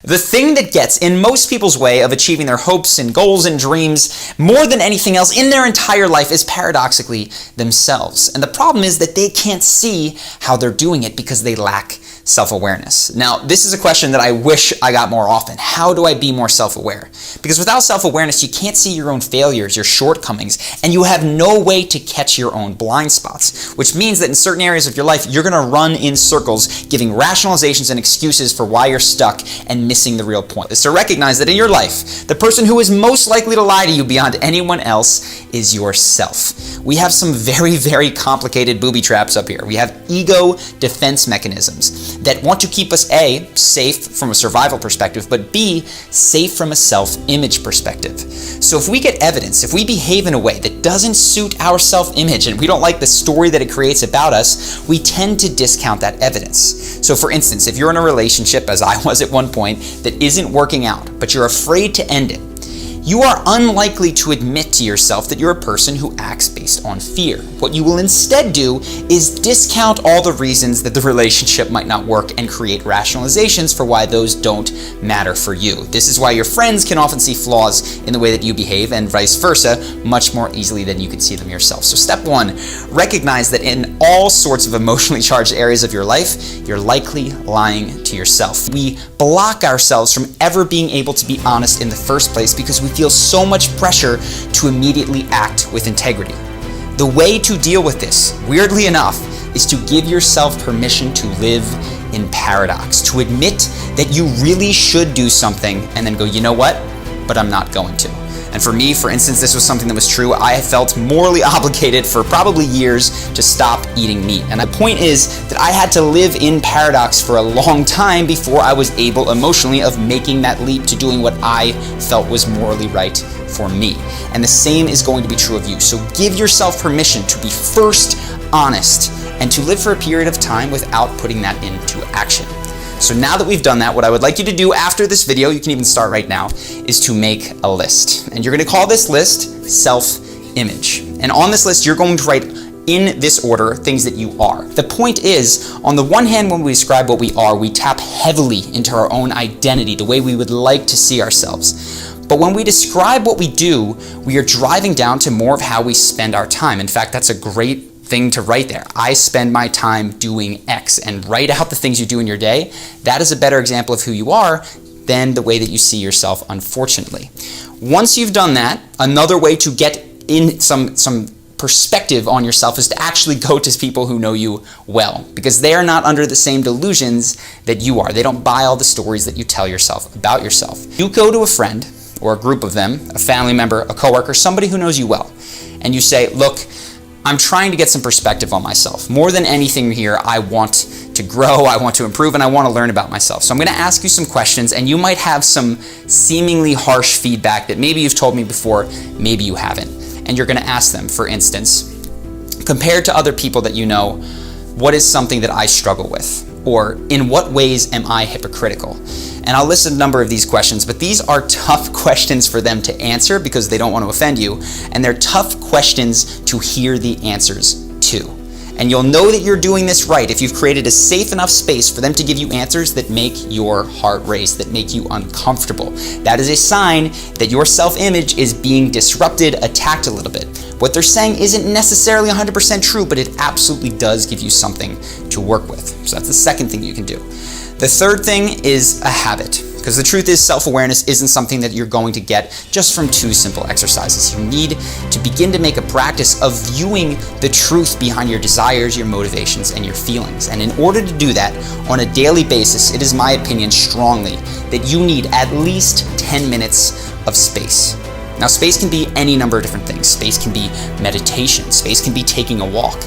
The thing that gets in most people's way of achieving their hopes and goals and dreams more than anything else in their entire life is paradoxically themselves. And the problem is that they can't see how they're doing it because they lack self-awareness. Now, this is a question that I wish I got more often. How do I be more self-aware? Because without self-awareness, you can't see your own failures, your shortcomings, and you have no way to catch your own blind spots, which means that in certain areas of your life, you're going to run in circles, giving rationalizations and excuses for why you're stuck and missing the real point. Is to recognize that in your life, the person who is most likely to lie to you beyond anyone else is yourself. We have some very, very complicated booby traps up here. We have ego defense mechanisms that want to keep us A, safe from a survival perspective, but B, safe from a self-image perspective. So if we get evidence, if we behave in a way that doesn't suit our self-image and we don't like the story that it creates about us, we tend to discount that evidence. So for instance, if you're in a relationship, as I was at one point, that isn't working out, but you're afraid to end it, you are unlikely to admit to yourself that you're a person who acts based on fear. What you will instead do is discount all the reasons that the relationship might not work and create rationalizations for why those don't matter for you. This is why your friends can often see flaws in the way that you behave and vice versa much more easily than you can see them yourself. So step one, recognize that in all sorts of emotionally charged areas of your life, you're likely lying to yourself. We block ourselves from ever being able to be honest in the first place because we feel so much pressure to immediately act with integrity. The way to deal with this, weirdly enough, is to give yourself permission to live in paradox, to admit that you really should do something and then go, you know what, but I'm not going to. And for me, for instance, this was something that was true. I felt morally obligated for probably years to stop eating meat. And the point is that I had to live in paradox for a long time before I was able emotionally of making that leap to doing what I felt was morally right for me. And the same is going to be true of you. So give yourself permission to be first honest and to live for a period of time without putting that into action. So now that we've done that, what I would like you to do after this video, you can even start right now, is to make a list. And you're going to call this list self-image. And on this list, you're going to write in this order things that you are. The point is, on the one hand, when we describe what we are, we tap heavily into our own identity, the way we would like to see ourselves. But when we describe what we do, we are driving down to more of how we spend our time. In fact, that's a great thing to write there. I spend my time doing X, and write out the things you do in your day. That is a better example of who you are than the way that you see yourself, unfortunately. Once you've done that, another way to get in some perspective on yourself is to actually go to people who know you well, because they are not under the same delusions that you are. They don't buy all the stories that you tell yourself about yourself. You go to a friend or a group of them, a family member, a coworker, somebody who knows you well, and you say, look, I'm trying to get some perspective on myself. More than anything here, I want to grow, I want to improve, and I want to learn about myself. So I'm going to ask you some questions, and you might have some seemingly harsh feedback that maybe you've told me before, maybe you haven't. And you're going to ask them, for instance, compared to other people that you know, what is something that I struggle with? Or in what ways am I hypocritical? And I'll list a number of these questions, but these are tough questions for them to answer because they don't want to offend you, and they're tough questions to hear the answers to. And you'll know that you're doing this right if you've created a safe enough space for them to give you answers that make your heart race, that make you uncomfortable. That is a sign that your self-image is being disrupted, attacked a little bit. What they're saying isn't necessarily 100% true, but it absolutely does give you something to work with. So that's the second thing you can do. The third thing is a habit, because the truth is self-awareness isn't something that you're going to get just from two simple exercises. You need to begin to make a practice of viewing the truth behind your desires, your motivations, and your feelings. And in order to do that on a daily basis, it is my opinion strongly that you need at least 10 minutes of space. Now, space can be any number of different things. Space can be meditation. Space can be taking a walk.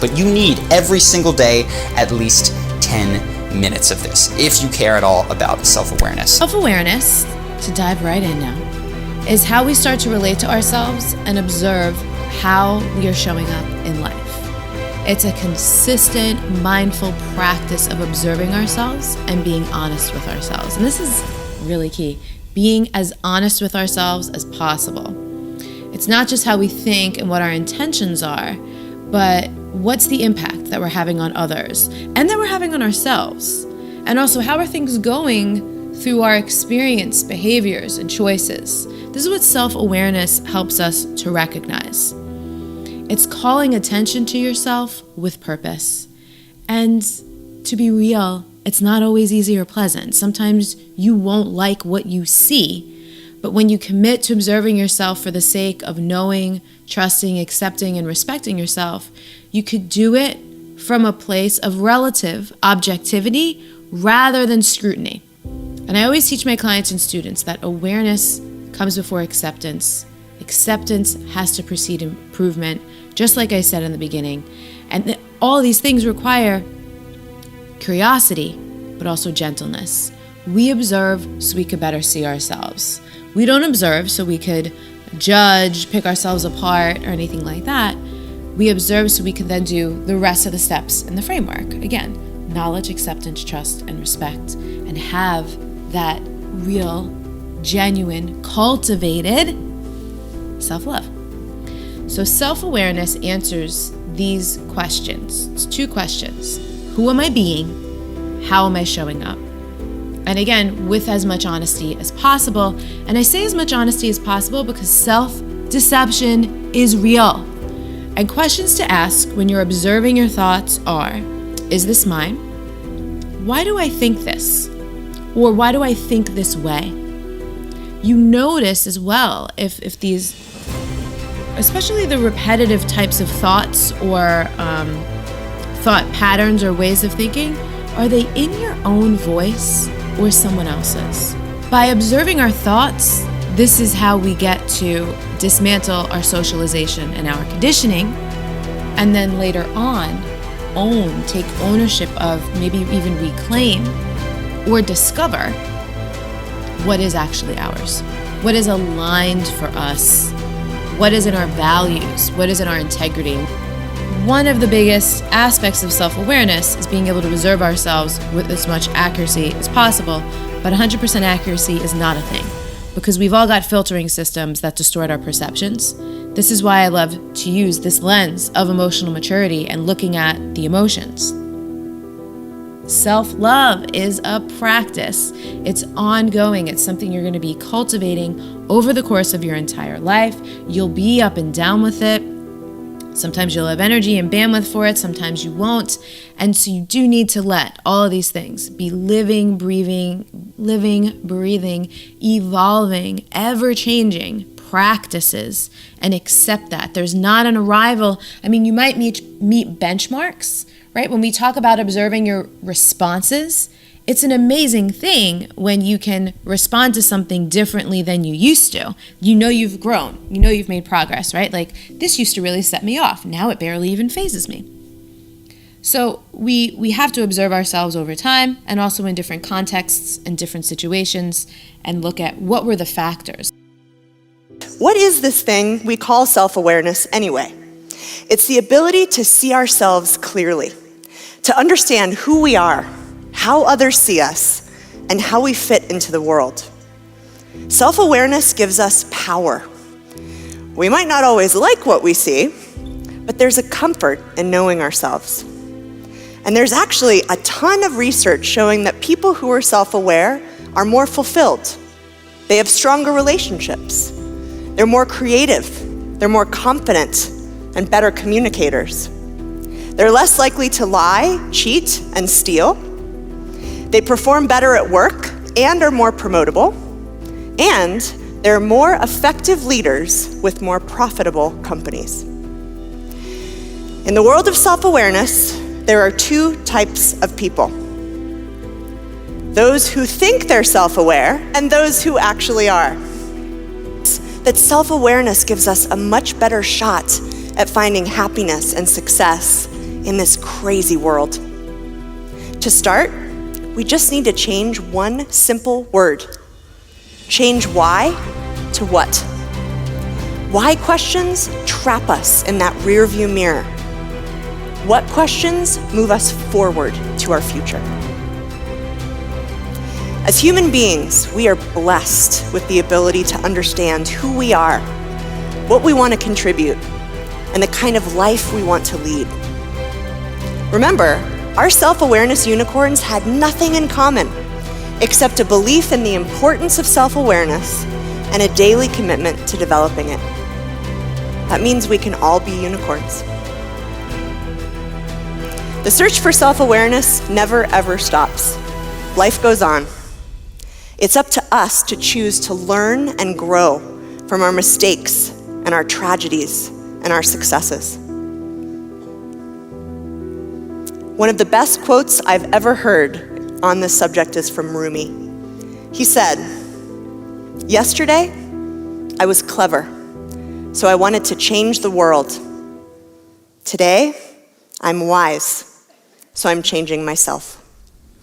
But you need every single day at least 10 minutes of this, if you care at all about self-awareness. Self-awareness, to dive right in now, is how we start to relate to ourselves and observe how we are showing up in life. It's a consistent, mindful practice of observing ourselves and being honest with ourselves. And this is really key, being as honest with ourselves as possible. It's not just how we think and what our intentions are, but what's the impact that we're having on others and that we're having on ourselves? And also, how are things going through our experience, behaviors, and choices. This is what self-awareness helps us to recognize. It's calling attention to yourself with purpose. And to be real, it's not always easy or pleasant. Sometimes you won't like what you see, but when you commit to observing yourself for the sake of knowing, trusting, accepting, and respecting yourself, you could do it from a place of relative objectivity rather than scrutiny. And I always teach my clients and students that awareness comes before acceptance. Acceptance has to precede improvement, just like I said in the beginning. And all these things require curiosity, but also gentleness. We observe so we could better see ourselves. We don't observe so we could judge, pick ourselves apart, or anything like that. We observe so we can then do the rest of the steps in the framework. Again, knowledge, acceptance, trust, and respect, and have that real, genuine, cultivated self-love. So self-awareness answers these questions. It's 2 questions. Who am I being? How am I showing up? And again, with as much honesty as possible. And I say as much honesty as possible because self-deception is real. And questions to ask when you're observing your thoughts are, is this mine? Why do I think this? Or why do I think this way? You notice as well if these, especially the repetitive types of thoughts or thought patterns or ways of thinking, are they in your own voice or someone else's? By observing our thoughts, this is how we get to dismantle our socialization and our conditioning, and then later on, take ownership of, maybe even reclaim or discover what is actually ours, what is aligned for us, what is in our values, what is in our integrity. One of the biggest aspects of self-awareness is being able to observe ourselves with as much accuracy as possible, but 100% accuracy is not a thing because we've all got filtering systems that distort our perceptions. This is why I love to use this lens of emotional maturity and looking at the emotions. Self-love is a practice. It's ongoing. It's something you're going to be cultivating over the course of your entire life. You'll be up and down with it. Sometimes you'll have energy and bandwidth for it. Sometimes you won't. And so you do need to let all of these things be living, breathing, evolving, ever-changing practices, and accept that. There's not an arrival. I mean, you might meet benchmarks, right? When we talk about observing your responses, it's an amazing thing when you can respond to something differently than you used to. You know you've grown. You know you've made progress, right? Like, this used to really set me off. Now it barely even phases me. So we have to observe ourselves over time and also in different contexts and different situations and look at what were the factors. What is this thing we call self-awareness anyway? It's the ability to see ourselves clearly, to understand who we are, how others see us, and how we fit into the world. Self-awareness gives us power. We might not always like what we see, but there's a comfort in knowing ourselves. And there's actually a ton of research showing that people who are self-aware are more fulfilled. They have stronger relationships. They're more creative. They're more confident and better communicators. They're less likely to lie, cheat, and steal. They perform better at work and are more promotable. And they're more effective leaders with more profitable companies. In the world of self-awareness, there are 2 types of people. Those who think they're self-aware and those who actually are. That self-awareness gives us a much better shot at finding happiness and success in this crazy world. To start, we just need to change one simple word. Change why to what. Why questions trap us in that rearview mirror. What questions move us forward to our future. As human beings, we are blessed with the ability to understand who we are, what we want to contribute, and the kind of life we want to lead. Remember, our self-awareness unicorns had nothing in common. except a belief in the importance of self-awareness and a daily commitment to developing it. That means we can all be unicorns. The search for self-awareness never ever stops. Life goes on. It's up to us to choose to learn and grow from our mistakes and our tragedies and our successes. One of the best quotes I've ever heard on this subject is from Rumi. He said, "Yesterday, I was clever, so I wanted to change the world. Today, I'm wise, so I'm changing myself."